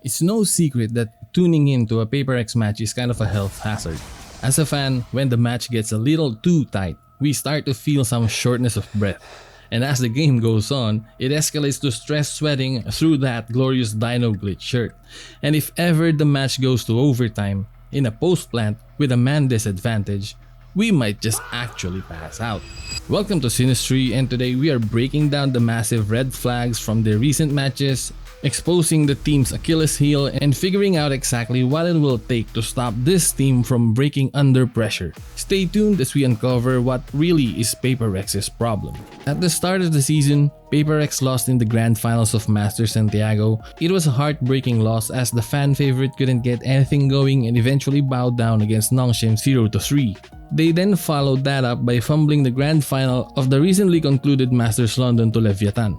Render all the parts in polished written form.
It's no secret that tuning into a Paper X match is kind of a health hazard. As a fan, when the match gets a little too tight, we start to feel some shortness of breath. And as the game goes on, it escalates to stress sweating through that glorious Dino Glitch shirt. And if ever the match goes to overtime, in a post plant with a man disadvantage, we might just actually pass out. Welcome to snstry, and today we are breaking down the massive red flags from the recent matches, exposing the team's Achilles heel, and figuring out exactly what it will take to stop this team from breaking under pressure. Stay tuned as we uncover what really is Paper X's problem. At the start of the season, Paper X lost in the grand finals of Master Santiago. It was a heartbreaking loss as the fan favorite couldn't get anything going and eventually bowed down against Nongshim 0-3. They then followed that up by fumbling the grand final of the recently concluded Masters London to Leviathan.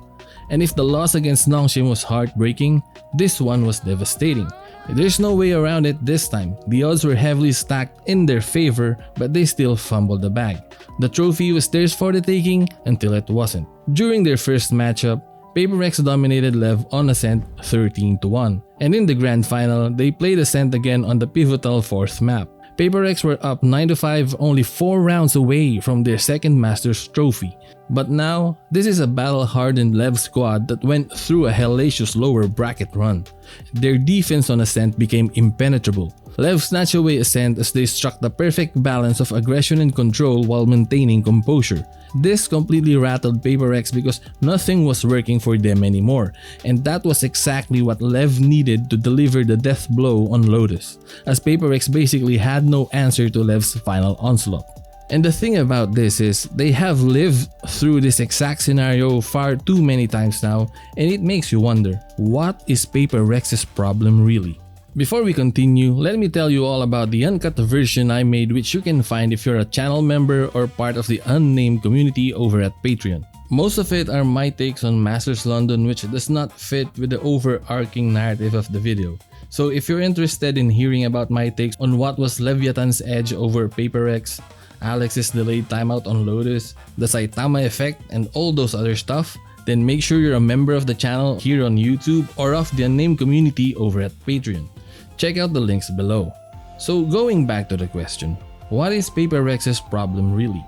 And if the loss against Nongshim was heartbreaking, this one was devastating. There's no way around it this time. The odds were heavily stacked in their favor, but they still fumbled the bag. The trophy was theirs for the taking until it wasn't. During their first matchup, Paper X dominated Lev on Ascent 13-1, and in the grand final, they played Ascent again on the pivotal 4th map. Paper X were up 9-5, only 4 rounds away from their second Masters trophy. But now, this is a battle-hardened Lev squad that went through a hellacious lower bracket run. Their defense on Ascent became impenetrable. Lev snatched away Ascent as they struck the perfect balance of aggression and control while maintaining composure. This completely rattled Paper X because nothing was working for them anymore, and that was exactly what Lev needed to deliver the death blow on Lotus, as Paper X basically had no answer to Lev's final onslaught. And the thing about this is, they have lived through this exact scenario far too many times now, and it makes you wonder, what is Paper X's problem really? Before we continue, let me tell you all about the uncut version I made, which you can find if you're a channel member or part of the unnamed community over at Patreon. Most of it are my takes on Masters London, which does not fit with the overarching narrative of the video. So if you're interested in hearing about my takes on what was Leviathan's edge over Paper X, Alex's delayed timeout on Lotus, the Saitama effect, and all those other stuff, then make sure you're a member of the channel here on YouTube or of the unnamed community over at Patreon. Check out the links below. So going back to the question, what is Paper X's problem really?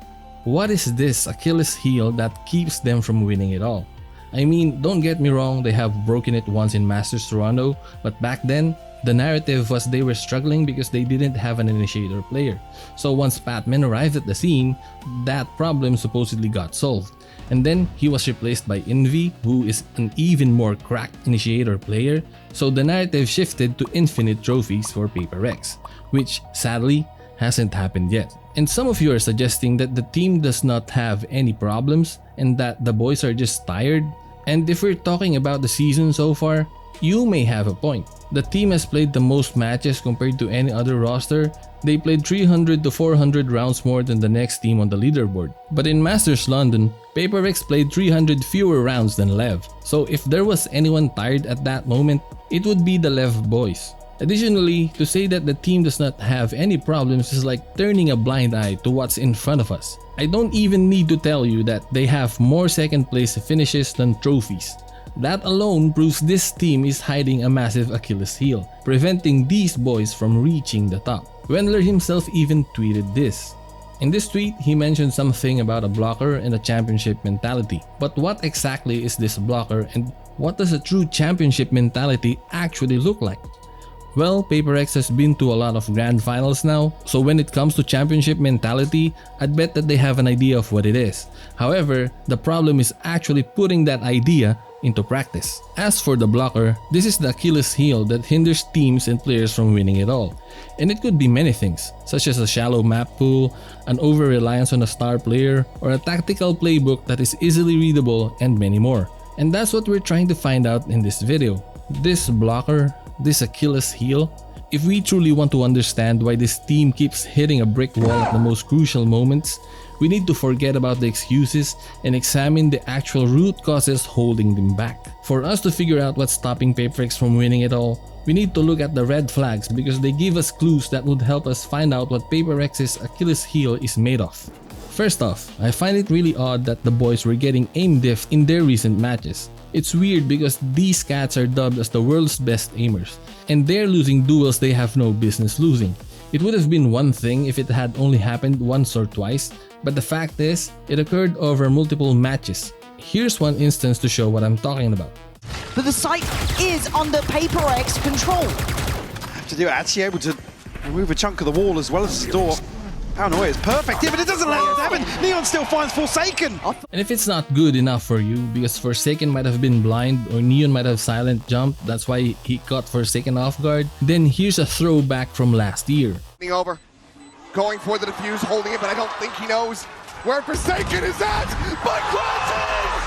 What is this Achilles heel that keeps them from winning it all? I mean, don't get me wrong, they have broken it once in Masters Toronto, but back then, the narrative was they were struggling because they didn't have an initiator player. So once Patman arrived at the scene, that problem supposedly got solved. And then he was replaced by Envy, who is an even more cracked initiator player, so the narrative shifted to infinite trophies for Paper X, which sadly hasn't happened yet. And some of you are suggesting that the team does not have any problems and that the boys are just tired. And if we're talking about the season so far, you may have a point. The team has played the most matches compared to any other roster. They played 300 to 400 rounds more than the next team on the leaderboard. But in Masters London, Paper X played 300 fewer rounds than Lev. So if there was anyone tired at that moment, it would be the Lev boys. Additionally, to say that the team does not have any problems is like turning a blind eye to what's in front of us. I don't even need to tell you that they have more second place finishes than trophies. That alone proves this team is hiding a massive Achilles heel, preventing these boys from reaching the top. Wendler himself even tweeted this. In this tweet, he mentioned something about a blocker and a championship mentality. But what exactly is this blocker, and what does a true championship mentality actually look like? Well, Paper X has been to a lot of grand finals now, so when it comes to championship mentality, I'd bet that they have an idea of what it is. However, the problem is actually putting that idea into practice. As for the blocker, this is the Achilles heel that hinders teams and players from winning it all. And it could be many things, such as a shallow map pool, an over-reliance on a star player, or a tactical playbook that is easily readable, and many more. And that's what we're trying to find out in this video. This blocker, this Achilles heel, if we truly want to understand why this team keeps hitting a brick wall at the most crucial moments, we need to forget about the excuses and examine the actual root causes holding them back. For us to figure out what's stopping Paper X from winning it all, we need to look at the red flags because they give us clues that would help us find out what Paper X's Achilles heel is made of. First off, I find it really odd that the boys were getting aim diff in their recent matches. It's weird because these cats are dubbed as the world's best aimers, and they're losing duels they have no business losing. It would have been one thing if it had only happened once or twice, but the fact is, it occurred over multiple matches. Here's one instance to show what I'm talking about. But the site is under Paper X control. Have to do it, actually able to remove a chunk of the wall as well as the door. Paranoia is perfect here, but it doesn't let it happen. Neon still finds Forsaken. And if it's not good enough for you, because Forsaken might have been blind or Neon might have silent jumped, that's why he caught Forsaken off guard, then here's a throwback from last year. Over, going for the defuse, holding it, but I don't think he knows where Forsaken is at. But crashes!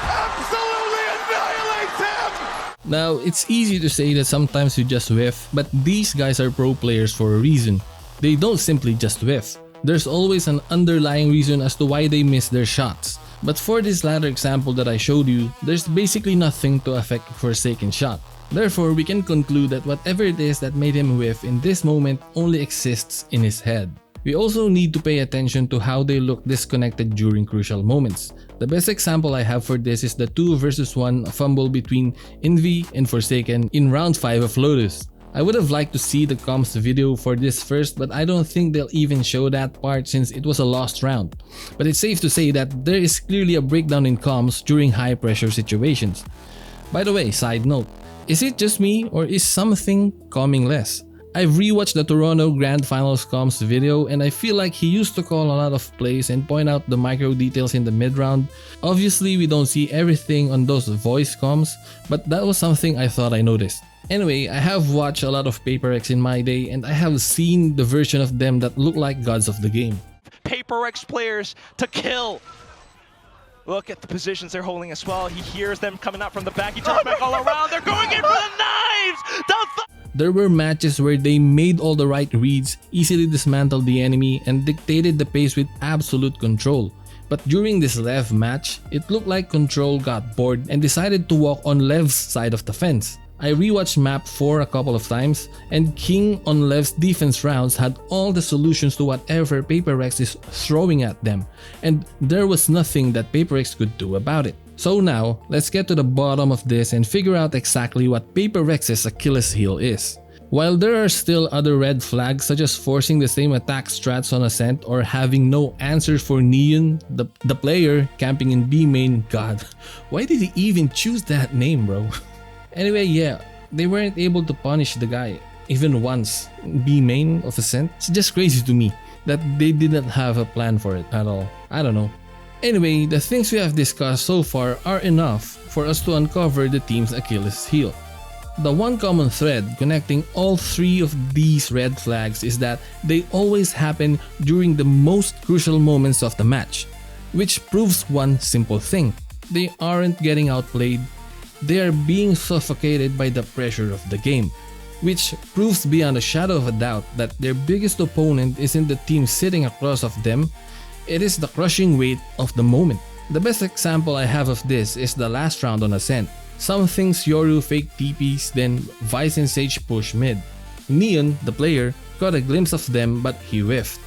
Absolutely annihilates him! Now, it's easy to say that sometimes you just whiff, but these guys are pro players for a reason. They don't simply just whiff. There's always an underlying reason as to why they miss their shots. But for this latter example that I showed you, there's basically nothing to affect Forsaken's shot. Therefore, we can conclude that whatever it is that made him whiff in this moment only exists in his head. We also need to pay attention to how they look disconnected during crucial moments. The best example I have for this is the 2 versus 1 fumble between Envy and Forsaken in round 5 of Lotus. I would have liked to see the comms video for this first, but I don't think they'll even show that part since it was a lost round. But it's safe to say that there is clearly a breakdown in comms during high pressure situations. By the way, side note, is it just me or is something calming less? I've rewatched the Toronto Grand Finals comms video and I feel like he used to call a lot of plays and point out the micro details in the mid-round. Obviously, we don't see everything on those voice comms, but that was something I thought I noticed. Anyway, I have watched a lot of Paper X in my day and I have seen the version of them that look like gods of the game. Paper X players to kill. Look at the positions they're holding as well. He hears them coming out from the back. He turns back all around. They're going in for the knives! There were matches where they made all the right reads, easily dismantled the enemy, and dictated the pace with absolute control. But during this Lev match, it looked like Control got bored and decided to walk on Lev's side of the fence. I rewatched map 4 a couple of times, and King on Lev's defense rounds had all the solutions to whatever Paper X is throwing at them, and there was nothing that Paper X could do about it. So now, let's get to the bottom of this and figure out exactly what Paper X's Achilles heel is. While there are still other red flags such as forcing the same attack strats on Ascent or having no answers for Neon, the player camping in B main, god, why did he even choose that name, bro? Anyway, yeah, they weren't able to punish the guy even once. B main of Ascent? It's just crazy to me that they didn't have a plan for it at all. I don't know. Anyway, the things we have discussed so far are enough for us to uncover the team's Achilles heel. The one common thread connecting all 3 of these red flags is that they always happen during the most crucial moments of the match, which proves one simple thing: they aren't getting outplayed, they are being suffocated by the pressure of the game, which proves beyond a shadow of a doubt that their biggest opponent isn't the team sitting across of them, it is the crushing weight of the moment. The best example I have of this is the last round on Ascent. Some thinks Yoru fake TPs, then Vice and Sage push mid. Neon, the player, got a glimpse of them but he whiffed.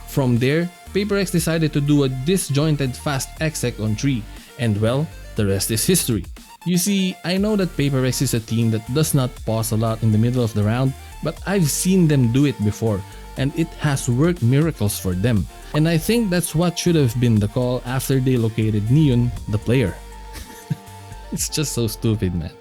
From there, Paper X decided to do a disjointed fast exec on 3, and well, the rest is history. You see, I know that Paper X is a team that does not pause a lot in the middle of the round, but I've seen them do it before, and it has worked miracles for them. And I think that's what should have been the call after they located Neon, the player. It's just so stupid, man.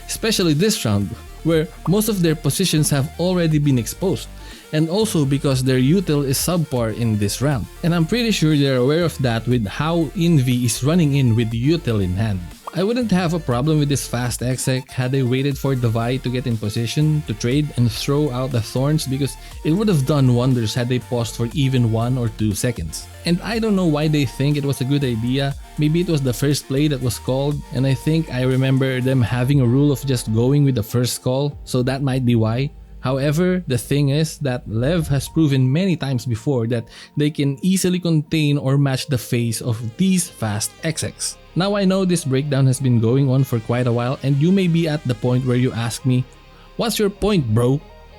Especially this round, where most of their positions have already been exposed, and also because their util is subpar in this round. And I'm pretty sure they're aware of that with how Envy is running in with the util in hand. I wouldn't have a problem with this fast exec had they waited for Devi to get in position to trade and throw out the thorns, because it would have done wonders had they paused for even 1 or 2 seconds. And I don't know why they think it was a good idea. Maybe it was the first play that was called, and I think I remember them having a rule of just going with the first call, so that might be why. However, the thing is that Lev has proven many times before that they can easily contain or match the phase of these fast execs. Now I know this breakdown has been going on for quite a while, and you may be at the point where you ask me, what's your point, bro?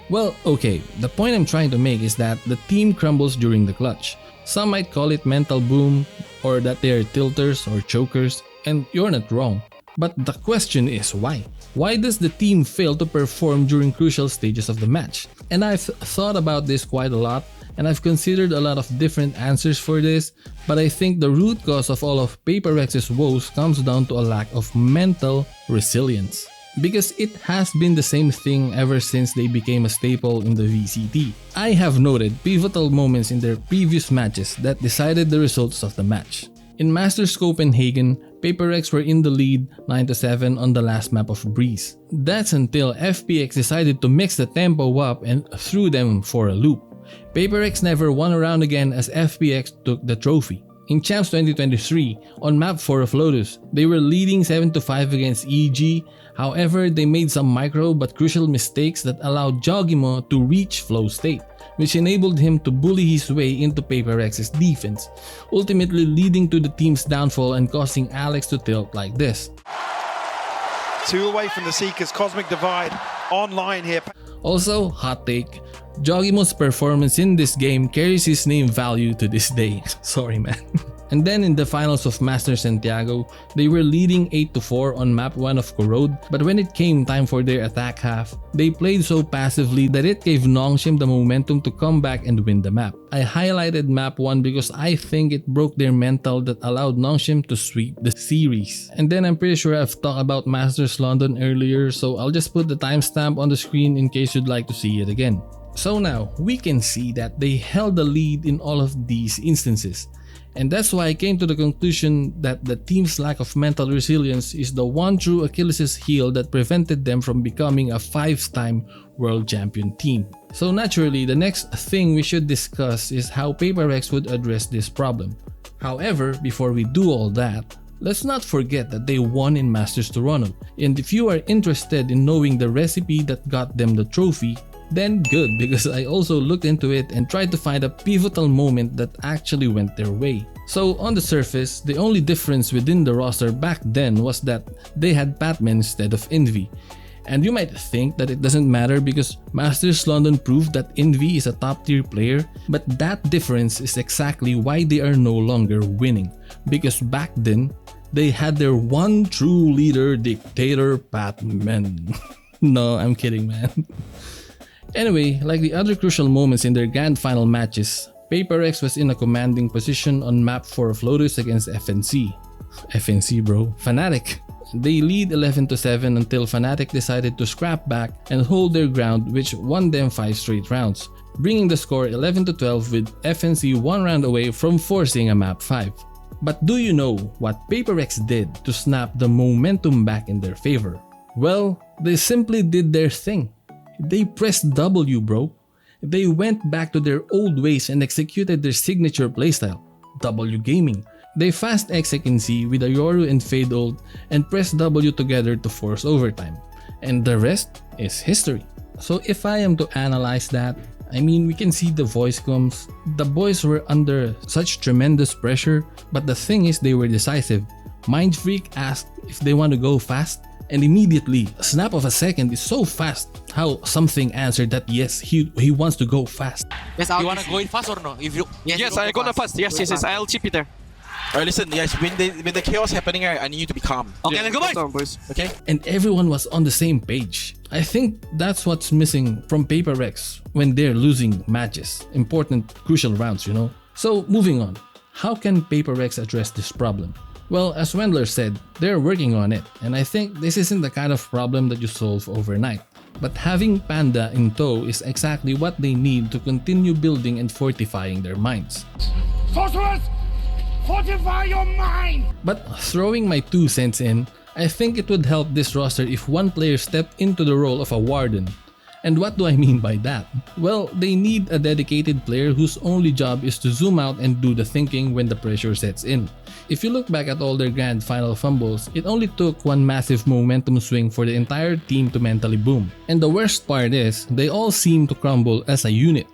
Well, okay, the point I'm trying to make is that the team crumbles during the clutch. Some might call it mental boom, or that they are tilters or chokers, and you're not wrong. But the question is why? Why does the team fail to perform during crucial stages of the match? And I've thought about this quite a lot, and I've considered a lot of different answers for this, but I think the root cause of all of PaperX's woes comes down to a lack of mental resilience. Because it has been the same thing ever since they became a staple in the VCT. I have noted pivotal moments in their previous matches that decided the results of the match. In Masters Copenhagen, PaperX were in the lead 9-7 on the last map of Breeze. That's until FPX decided to mix the tempo up and threw them for a loop. PaperX never won a round again as FPX took the trophy. In Champs 2023, on map 4 of Lotus, they were leading 7-5 against EG. However, they made some micro but crucial mistakes that allowed Jogimo to reach flow state, which enabled him to bully his way into PaperX's defense, ultimately leading to the team's downfall and causing Alex to tilt like this. 2 away from the Seekers, Cosmic Divide online here. Also, hot take, Jogimo's performance in this game carries his name value to this day. Sorry man. And then in the finals of Master Santiago, they were leading 8-4 on map 1 of Corrode, but when it came time for their attack half, they played so passively that it gave Nongshim the momentum to come back and win the map. I highlighted map 1 because I think it broke their mental that allowed Nongshim to sweep the series. And then I'm pretty sure I've talked about Masters London earlier, so I'll just put the timestamp on the screen in case you'd like to see it again. So now, we can see that they held the lead in all of these instances. And that's why I came to the conclusion that the team's lack of mental resilience is the one true Achilles' heel that prevented them from becoming a 5-time world champion team. So naturally, the next thing we should discuss is how PaperX would address this problem. However, before we do all that, let's not forget that they won in Masters Toronto. And if you are interested in knowing the recipe that got them the trophy, then good, because I also looked into it and tried to find a pivotal moment that actually went their way. So on the surface, the only difference within the roster back then was that they had Batman instead of Envy. And you might think that it doesn't matter because Masters London proved that Envy is a top tier player, but that difference is exactly why they are no longer winning. Because back then, they had their one true leader, Dictator Batman. No, I'm kidding man. Anyway, like the other crucial moments in their grand final matches, PaperX was in a commanding position on map 4 of Lotus against FNC. FNC bro, Fnatic. They lead 11-7 until Fnatic decided to scrap back and hold their ground, which won them 5 straight rounds, bringing the score 11-12 with FNC 1 round away from forcing a map 5. But do you know what PaperX did to snap the momentum back in their favor? Well, they simply did their thing. They pressed W, bro. They went back to their old ways and executed their signature playstyle, W gaming. They fast exec C with a Yoru and Fade ult and press W together to force overtime. And the rest is history. So if I am to analyze that, I mean we can see the voice comes. The boys were under such tremendous pressure, but the thing is they were decisive. Mindfreak asked if they want to go fast, and immediately, a snap of a second is so fast how something answered that yes, he wants to go fast. Yes, you wanna go in fast or no? If you Yes, I'm gonna fast. Yes, I'll chip it there. Alright, listen, guys, when the chaos happening, I need you to be calm. Okay, let's go, boys. Okay? And everyone was on the same page. I think that's what's missing from PaperX when they're losing matches, important, crucial rounds, you know? So, moving on. How can PaperX address this problem? Well, as Wendler said, they're working on it, and I think this isn't the kind of problem that you solve overnight. But having Panda in tow is exactly what they need to continue building and fortifying their minds. Sorcerers, fortify your mind! But throwing my 2 cents in, I think it would help this roster if one player stepped into the role of a Warden. And what do I mean by that? Well, they need a dedicated player whose only job is to zoom out and do the thinking when the pressure sets in. If you look back at all their grand final fumbles, it only took one massive momentum swing for the entire team to mentally boom. And the worst part is, they all seem to crumble as a unit.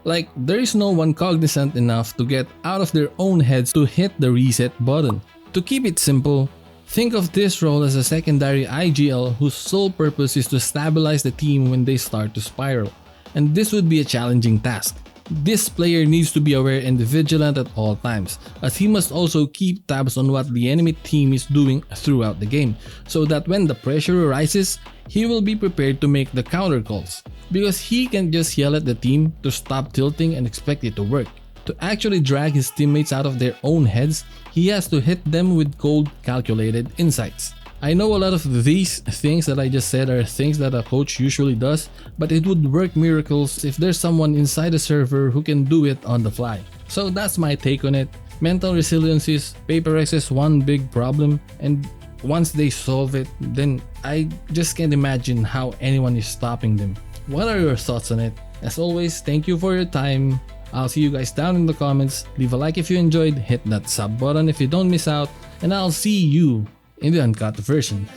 Like, there is no one cognizant enough to get out of their own heads to hit the reset button. To keep it simple, think of this role as a secondary IGL whose sole purpose is to stabilize the team when they start to spiral. And this would be a challenging task. This player needs to be aware and vigilant at all times, as he must also keep tabs on what the enemy team is doing throughout the game, so that when the pressure arises, he will be prepared to make the counter calls, because he can't just yell at the team to stop tilting and expect it to work. To actually drag his teammates out of their own heads, he has to hit them with cold, calculated insights. I know a lot of these things that I just said are things that a coach usually does, but it would work miracles if there's someone inside the server who can do it on the fly. So that's my take on it. Mental resilience is Paper X's one big problem, and once they solve it, then I just can't imagine how anyone is stopping them. What are your thoughts on it? As always, thank you for your time. I'll see you guys down in the comments. Leave a like if you enjoyed, hit that sub button if you don't miss out, and I'll see you in the uncut version.